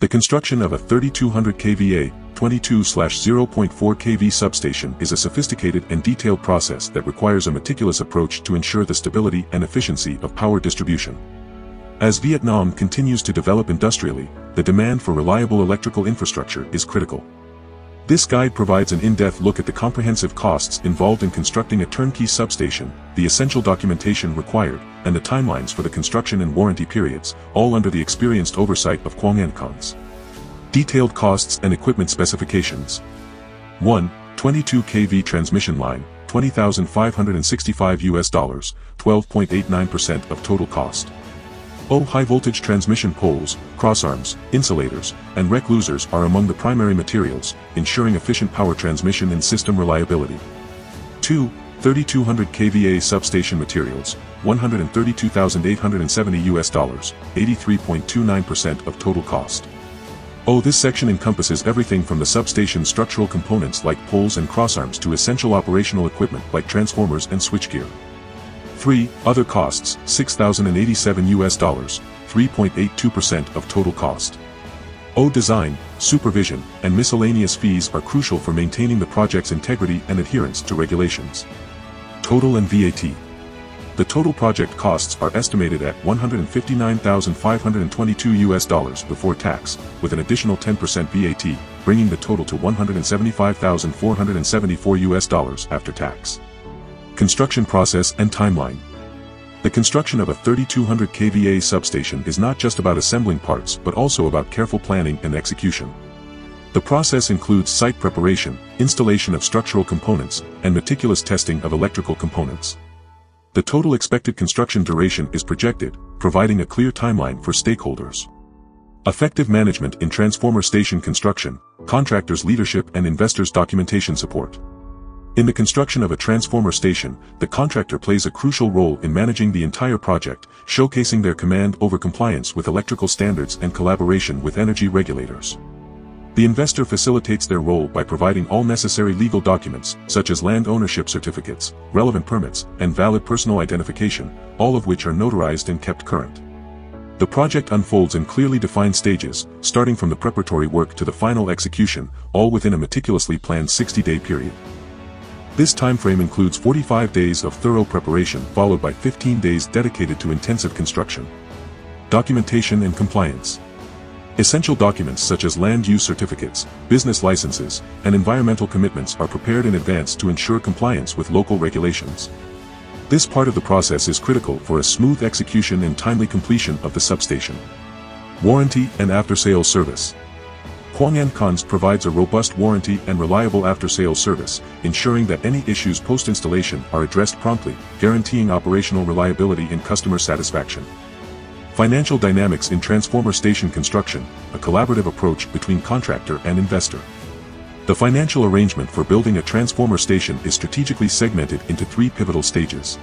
The construction of a 3200 kVA, 22/0.4 kV substation is a sophisticated and detailed process that requires a meticulous approach to ensure the stability and efficiency of power distribution. As Vietnam continues to develop industrially, the demand for reliable electrical infrastructure is critical. This guide provides an in-depth look at the comprehensive costs involved in constructing a turnkey substation, the essential documentation required, and the timelines for the construction and warranty periods, all under the experienced oversight of Quang. Detailed costs and equipment specifications. 1. 22 kV transmission line, $20,565, 12.89% of total cost. High voltage transmission poles, crossarms, insulators, and reclusers are among the primary materials, ensuring efficient power transmission and system reliability. 2. 3200 kVA substation materials, $132,870, 83.29% of total cost. This section encompasses everything from the substation structural components like poles and crossarms to essential operational equipment like transformers and switchgear. 3. Other costs, $6,087, 3.82% of total cost. Design, supervision, and miscellaneous fees are crucial for maintaining the project's integrity and adherence to regulations. Total and VAT. The total project costs are estimated at $159,522 before tax, with an additional 10% VAT, bringing the total to $175,474 after tax. Construction process and timeline. The construction of a 3200 kVA substation is not just about assembling parts but also about careful planning and execution. The process includes site preparation, installation of structural components, and meticulous testing of electrical components. The total expected construction duration is projected, providing a clear timeline for stakeholders. Effective management in transformer station construction, contractors' leadership and investors' documentation support. In the construction of a transformer station, the contractor plays a crucial role in managing the entire project, showcasing their command over compliance with electrical standards and collaboration with energy regulators. The investor facilitates their role by providing all necessary legal documents, such as land ownership certificates, relevant permits, and valid personal identification, all of which are notarized and kept current. The project unfolds in clearly defined stages, starting from the preparatory work to the final execution, all within a meticulously planned 60-day period. This timeframe includes 45 days of thorough preparation followed by 15 days dedicated to intensive construction. Documentation and compliance. Essential documents such as land use certificates, business licenses, and environmental commitments are prepared in advance to ensure compliance with local regulations. This part of the process is critical for a smooth execution and timely completion of the substation. Warranty and after-sales service. Quang provides a robust warranty and reliable after-sales service, ensuring that any issues post-installation are addressed promptly, guaranteeing operational reliability and customer satisfaction. Financial dynamics in transformer station construction, a collaborative approach between contractor and investor. The financial arrangement for building a transformer station is strategically segmented into 3 pivotal stages.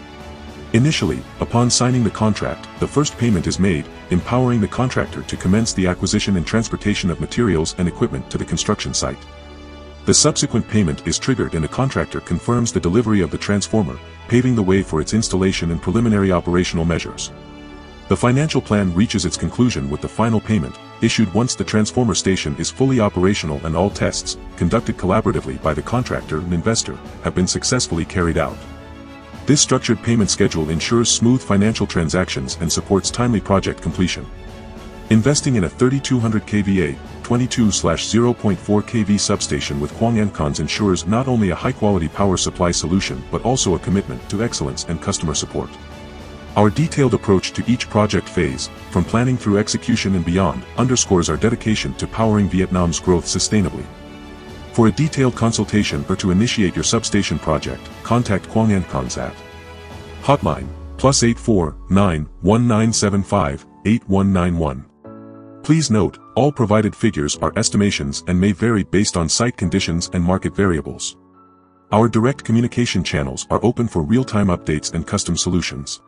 Initially, upon signing the contract, the first payment is made, empowering the contractor to commence the acquisition and transportation of materials and equipment to the construction site. The subsequent payment is triggered and the contractor confirms the delivery of the transformer, paving the way for its installation and preliminary operational measures. The financial plan reaches its conclusion with the final payment, issued once the transformer station is fully operational and all tests, conducted collaboratively by the contractor and investor, have been successfully carried out. This structured payment schedule ensures smooth financial transactions and supports timely project completion. Investing in a 3200 kVA, 22/0.4 kV substation with Quang ensures not only a high-quality power supply solution but also a commitment to excellence and customer support. Our detailed approach to each project phase, from planning through execution and beyond, underscores our dedication to powering Vietnam's growth sustainably. For a detailed consultation or to initiate your substation project, contact Quang at Hotline, +84 9 1975 8191. Please note, all provided figures are estimations and may vary based on site conditions and market variables. Our direct communication channels are open for real-time updates and custom solutions.